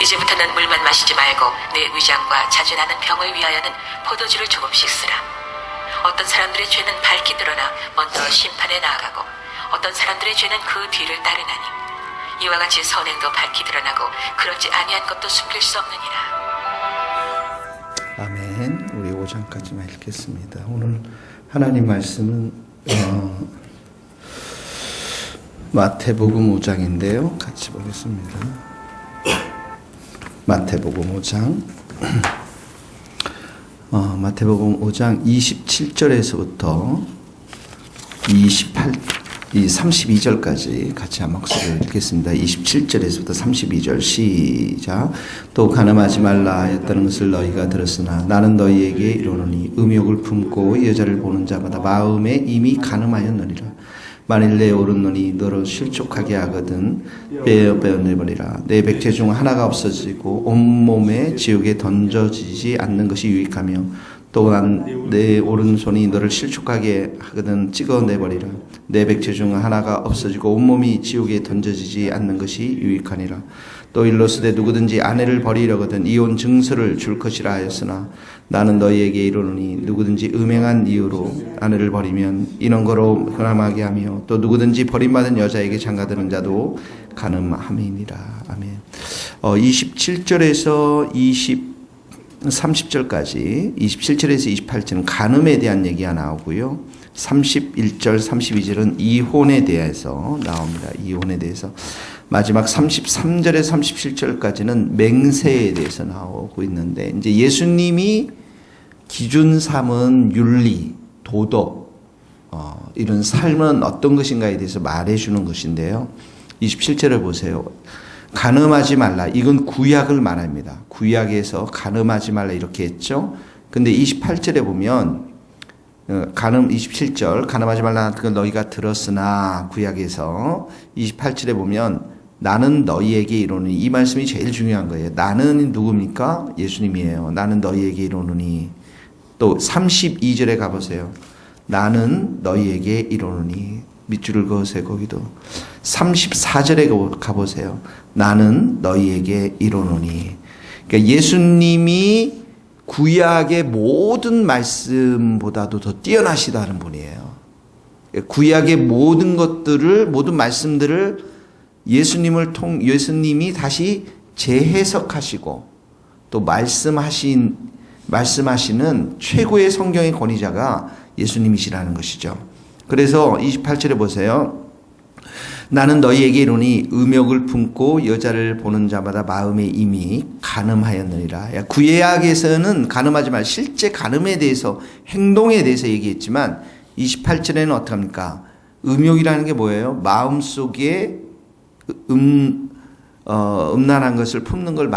이제부터는 물만 마시지 말고 내 위장과 자주 나는 병을 위하여는 포도주를 조금씩 쓰라. 어떤 사람들의 죄는 밝히 드러나 먼저 심판에 나아가고 어떤 사람들의 죄는 그 뒤를 따르나니 이와 같이 선행도 밝히 드러나고 그렇지 아니한 것도 숨길 수 없느니라. 아멘. 우리 5장까지만 읽겠습니다. 오늘 하나님 말씀은 마태복음 5장인데요. 같이 보겠습니다. 마태복음 5장 마태복음 5장 27절에서부터 32절까지 같이 한 목소리로 읽겠습니다. 27절에서부터 32절 시작. 또 가늠하지 말라 하였다는 것을 너희가 들었으나 나는 너희에게 이르노니 음욕을 품고 여자를 보는 자마다 마음에 이미 가늠하였느니라. 만일 내 오른눈이 너를 실족하게 하거든 빼어내버리라. 내 백체 중 하나가 없어지고 온몸에 지옥에 던져지지 않는 것이 유익하며 또 내 오른손이 너를 실족하게 하거든 찍어내버리라. 내 백체 중 하나가 없어지고 온몸이 지옥에 던져지지 않는 것이 유익하니라. 또 일러스되 누구든지 아내를 버리려거든 이혼 증서를 줄 것이라 하였으나 나는 너희에게 이르노니 누구든지 음행한 이유로 아내를 버리면 이런 가늠하게 하며 또 누구든지 버림받은 여자에게 장가드는 자도 가늠함이니라. 아멘. 27절에서 30절까지 27절에서 28절은 간음에 대한 얘기가 나오고요. 31절 32절은 이혼에 대해서 나옵니다. 이혼에 대해서. 마지막 33절에서 37절까지는 맹세에 대해서 나오고 있는데 이제 예수님이 기준 삼은 윤리, 도덕 이런 삶은 어떤 것인가에 대해서 말해주는 것인데요. 27절을 보세요. 간음하지 말라. 이건 구약을 말합니다. 구약에서 간음하지 말라 이렇게 했죠. 근데 28절에 보면 27절 간음하지 말라 그걸 너희가 들었으나 구약에서 28절에 보면 나는 너희에게 이르노니 이 말씀이 제일 중요한 거예요. 나는 누굽니까? 예수님이에요. 나는 너희에게 이르노니. 또 32절에 가보세요. 나는 너희에게 이르노니. 밑줄을 그으세요. 거기도 34절에 가보세요. 나는 너희에게 이르노니. 그러니까 예수님이 구약의 모든 말씀보다도 더 뛰어나시다는 분이에요. 구약의 모든 것들을 모든 말씀들을 예수님이 다시 재해석하시고 또 말씀하시는 최고의 성경의 권위자가 예수님이시라는 것이죠. 그래서 28절에 보세요. 나는 너희에게 이르노니 음욕을 품고 여자를 보는 자마다 마음에 이미 간음하였느니라. 구약에서는 간음하지 말 실제 간음에 대해서 행동에 대해서 얘기했지만 28절에는 어떡합니까? 음욕이라는 게 뭐예요? 마음속에 음란한 것을 품는 걸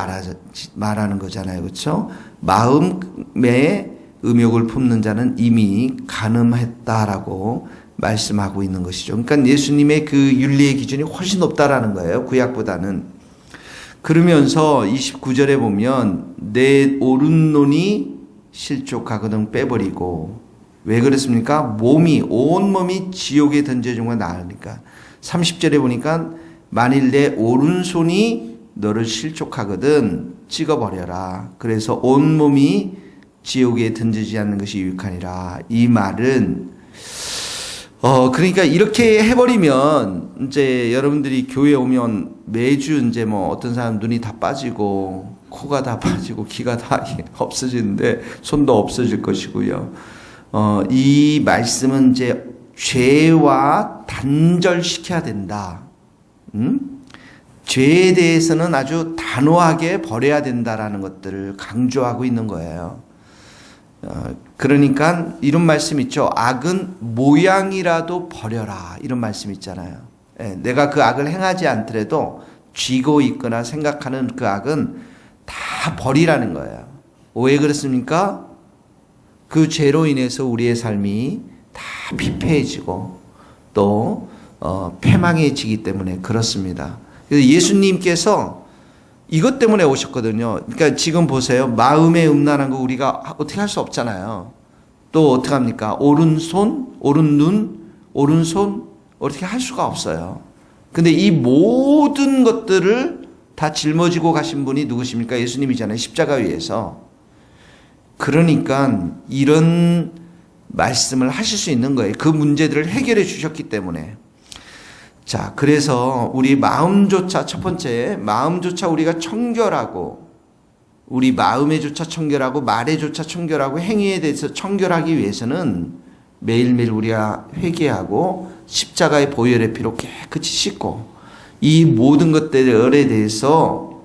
말하는 거잖아요. 그렇죠? 마음에 음욕을 품는 자는 이미 간음했다라고 말씀하고 있는 것이죠. 그러니까 예수님의 그 윤리의 기준이 훨씬 높다라는 거예요. 구약보다는. 그러면서 29절에 보면 내 오른눈이 실족하거든 빼버리고 왜 그랬습니까? 온몸이 지옥에 던져진 건 나으니까. 30절에 보니까 만일 내 오른손이 너를 실족하거든 찍어버려라. 그래서 온몸이 지옥에 던지지 않는 것이 유익하니라. 이 말은 그러니까 이렇게 해버리면 이제 여러분들이 교회 오면 매주 이제 뭐 어떤 사람 눈이 다 빠지고 코가 다 빠지고 귀가 다 없어지는데 손도 없어질 것이고요. 이 말씀은 이제 죄와 단절시켜야 된다. 죄에 대해서는 아주 단호하게 버려야 된다라는 것들을 강조하고 있는 거예요. 그러니까 이런 말씀 있죠. 악은 모양이라도 버려라. 이런 말씀 있잖아요. 내가 그 악을 행하지 않더라도 쥐고 있거나 생각하는 그 악은 다 버리라는 거예요. 왜 그렇습니까? 그 죄로 인해서 우리의 삶이 다 피폐해지고 또 패망해지기 때문에 그렇습니다. 그래서 예수님께서 이것 때문에 오셨거든요. 그러니까 지금 보세요. 마음에 음란한 거 우리가 어떻게 할 수 없잖아요. 또 어떻게 합니까? 오른손, 오른눈, 오른손 어떻게 할 수가 없어요. 근데 이 모든 것들을 다 짊어지고 가신 분이 누구십니까? 예수님이잖아요. 십자가 위에서. 그러니까 이런 말씀을 하실 수 있는 거예요. 그 문제들을 해결해 주셨기 때문에. 자, 그래서 우리 마음조차, 첫 번째, 마음조차 우리가 청결하고, 우리 마음에조차 청결하고, 말에조차 청결하고, 행위에 대해서 청결하기 위해서는 매일매일 우리가 회개하고, 십자가의 보혈의 피로 깨끗이 씻고, 이 모든 것들에 대해서,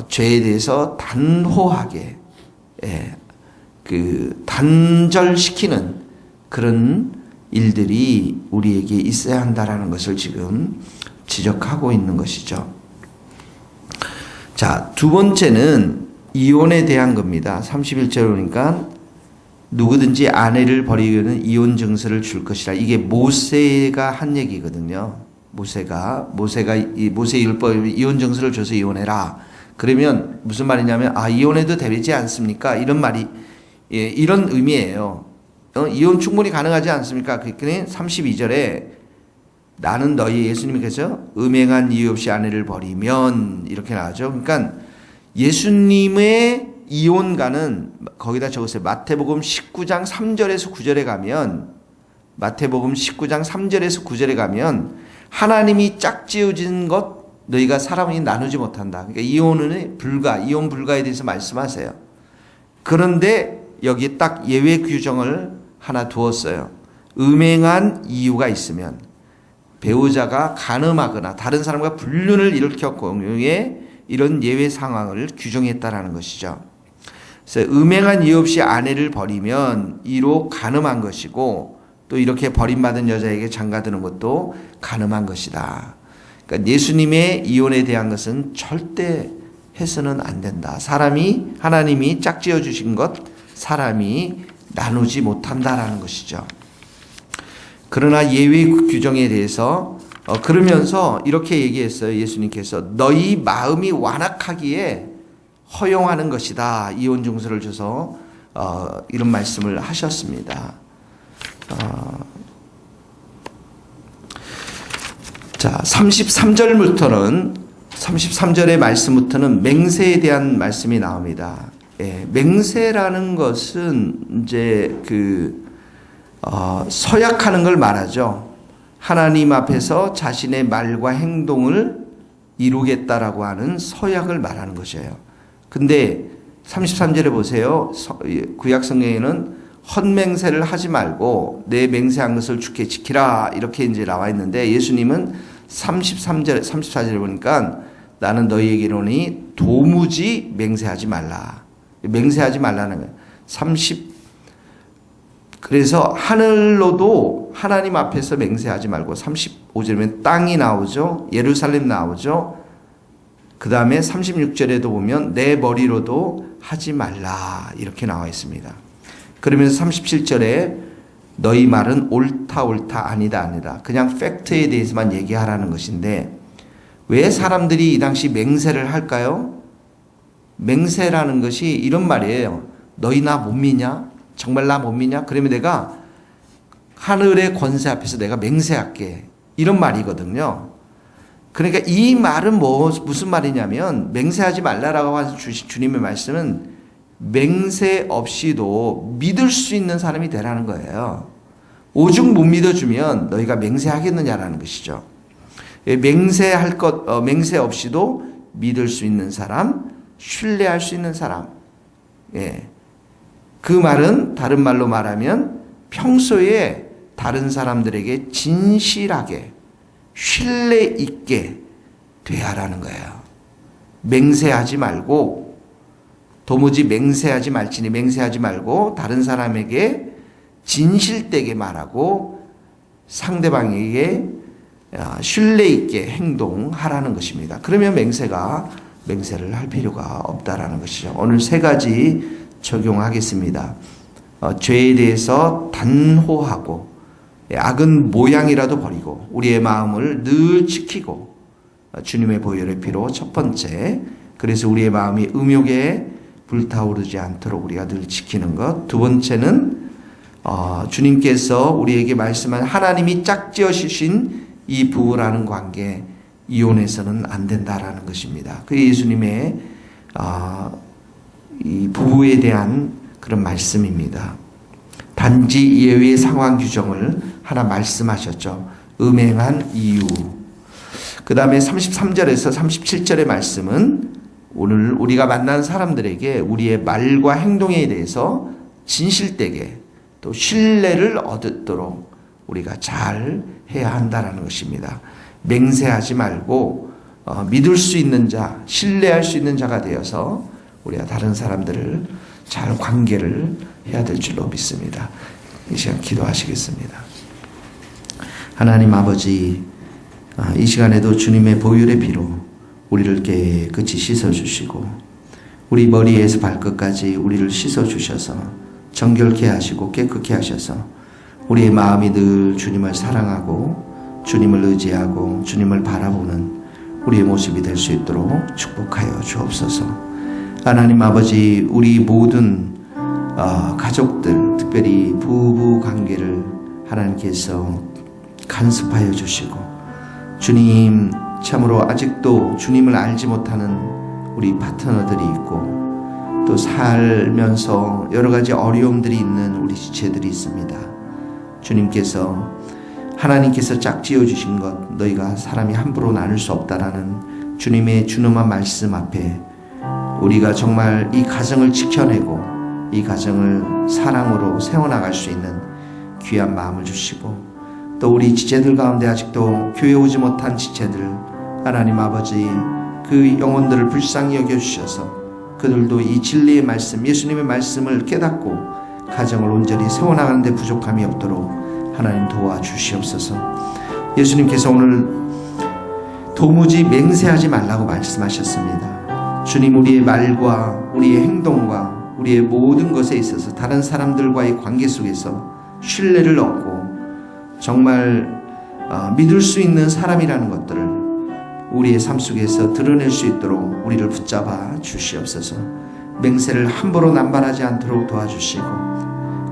죄에 대해서 단호하게, 단절시키는 그런 일들이 우리에게 있어야 한다라는 것을 지금 지적하고 있는 것이죠. 자, 두 번째는 이혼에 대한 겁니다. 31절에 보니까 누구든지 아내를 버리고는 이혼 증서를 줄 것이라. 이게 모세가 한 얘기거든요. 모세가 이 모세 율법에 이혼 증서를 줘서 이혼해라. 그러면 무슨 말이냐면 이혼해도 되지 않습니까? 이런 말이 이런 의미예요. 이혼 충분히 가능하지 않습니까? 그러니까 32절에 나는 너희 예수님께서 음행한 이유 없이 아내를 버리면 이렇게 나오죠. 그러니까 예수님의 이혼가는 거기다 적었어요. 마태복음 19장 3절에서 9절에 가면 마태복음 19장 3절에서 9절에 가면 하나님이 짝지어진 것 너희가 사람이 나누지 못한다. 그러니까 이혼 불가에 대해서 말씀하세요. 그런데 여기 딱 예외 규정을 하나 두었어요. 음행한 이유가 있으면 배우자가 간음하거나 다른 사람과 불륜을 일으켜 공유에 이런 예외 상황을 규정했다라는 것이죠. 그래서 음행한 이유 없이 아내를 버리면 이로 간음한 것이고 또 이렇게 버림받은 여자에게 장가드는 것도 간음한 것이다. 그러니까 예수님의 이혼에 대한 것은 절대 해서는 안 된다. 하나님이 짝지어 주신 것 사람이 나누지 못한다라는 것이죠. 그러나 예외 규정에 대해서 그러면서 이렇게 얘기했어요. 예수님께서 너희 마음이 완악하기에 허용하는 것이다. 이혼 증서를 줘서 이런 말씀을 하셨습니다. 자, 33절의 말씀부터는 맹세에 대한 말씀이 나옵니다. 맹세라는 것은 이제 서약하는 걸 말하죠. 하나님 앞에서 자신의 말과 행동을 이루겠다라고 하는 서약을 말하는 것이에요. 근데 33절에 보세요. 구약 성경에는 헛맹세를 하지 말고 내 맹세한 것을 주께 지키라 이렇게 이제 나와 있는데 예수님은 34절에 보니까 나는 너희에게 이르노니 도무지 맹세하지 말라. 맹세하지 말라는 거예요. 그래서 하늘로도 하나님 앞에서 맹세하지 말고 35절이면 땅이 나오죠. 예루살렘 나오죠. 그 다음에 36절에도 보면 내 머리로도 하지 말라 이렇게 나와 있습니다. 그러면서 37절에 너희 말은 옳다 아니다 그냥 팩트에 대해서만 얘기하라는 것인데 왜 사람들이 이 당시 맹세를 할까요? 맹세라는 것이 이런 말이에요. 너희 나 못 믿냐? 정말 나 못 믿냐? 그러면 내가 하늘의 권세 앞에서 내가 맹세할게 이런 말이거든요. 그러니까 이 말은 무슨 말이냐면 맹세하지 말라라고 하는 주님의 말씀은 맹세 없이도 믿을 수 있는 사람이 되라는 거예요. 오죽 못 믿어주면 너희가 맹세하겠느냐라는 것이죠. 맹세 없이도 믿을 수 있는 사람, 신뢰할 수 있는 사람. 그 말은 다른 말로 말하면 평소에 다른 사람들에게 진실하게 신뢰 있게 되하라는 거예요. 맹세하지 말고 도무지 맹세하지 말고 다른 사람에게 진실되게 말하고 상대방에게 신뢰 있게 행동하라는 것입니다. 그러면 맹세를 할 필요가 없다라는 것이죠. 오늘 세 가지 적용하겠습니다. 죄에 대해서 단호하고 악은 모양이라도 버리고 우리의 마음을 늘 지키고 주님의 보혈의 피로 첫 번째, 그래서 우리의 마음이 음욕에 불타오르지 않도록 우리가 늘 지키는 것. 두 번째는 주님께서 우리에게 말씀한 하나님이 짝지어 주신 이 부부라는 관계, 이혼해서는 안 된다라는 것입니다. 그 예수님의 이 부부에 대한 그런 말씀입니다. 단지 예외의 상황 규정을 하나 말씀하셨죠. 음행한 이유. 그 다음에 33절에서 37절의 말씀은 오늘 우리가 만난 사람들에게 우리의 말과 행동에 대해서 진실되게 또 신뢰를 얻도록 우리가 잘 해야 한다는 것입니다. 맹세하지 말고 믿을 수 있는 자, 신뢰할 수 있는 자가 되어서 우리가 다른 사람들을 잘 관계를 해야 될 줄로 믿습니다. 이 시간 기도하시겠습니다. 하나님 아버지, 이 시간에도 주님의 보혈의 피로 우리를 깨끗이 씻어주시고 우리 머리에서 발끝까지 우리를 씻어주셔서 정결케 하시고 깨끗게 하셔서 우리의 마음이 늘 주님을 사랑하고 주님을 의지하고 주님을 바라보는 우리의 모습이 될 수 있도록 축복하여 주옵소서. 하나님 아버지, 우리 모든 가족들, 특별히 부부 관계를 하나님께서 간섭하여 주시고 주님, 참으로 아직도 주님을 알지 못하는 우리 파트너들이 있고 또 살면서 여러 가지 어려움들이 있는 우리 지체들이 있습니다. 주님께서 하나님께서 짝지어 주신 것 너희가 사람이 함부로 나눌 수 없다라는 주님의 준엄한 말씀 앞에 우리가 정말 이 가정을 지켜내고 이 가정을 사랑으로 세워나갈 수 있는 귀한 마음을 주시고 또 우리 지체들 가운데 아직도 교회 오지 못한 지체들 하나님 아버지 그 영혼들을 불쌍히 여겨주셔서 그들도 이 진리의 말씀 예수님의 말씀을 깨닫고 가정을 온전히 세워나가는 데 부족함이 없도록 하나님 도와주시옵소서. 예수님께서 오늘 도무지 맹세하지 말라고 말씀하셨습니다. 주님, 우리의 말과 우리의 행동과 우리의 모든 것에 있어서 다른 사람들과의 관계 속에서 신뢰를 얻고 정말 믿을 수 있는 사람이라는 것들을 우리의 삶 속에서 드러낼 수 있도록 우리를 붙잡아 주시옵소서. 맹세를 함부로 남발하지 않도록 도와주시고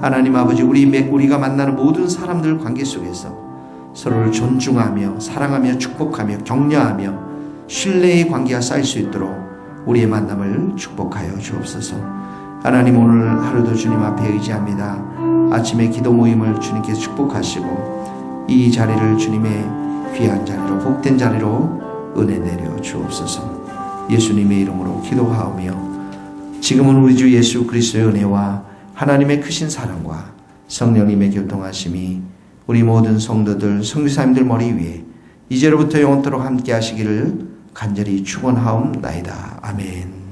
하나님 아버지, 우리가 만나는 모든 사람들 관계 속에서 서로를 존중하며 사랑하며 축복하며 격려하며 신뢰의 관계가 쌓일 수 있도록 우리의 만남을 축복하여 주옵소서. 하나님, 오늘 하루도 주님 앞에 의지합니다. 아침에 기도 모임을 주님께서 축복하시고 이 자리를 주님의 귀한 자리로 복된 자리로 은혜 내려 주옵소서. 예수님의 이름으로 기도하오며 지금은 우리 주 예수 그리스도의 은혜와 하나님의 크신 사랑과 성령님의 교통하심이 우리 모든 성도들 선교사님들 머리 위에 이제로부터 영원토록 함께 하시기를 간절히 축원하옵나이다. 아멘.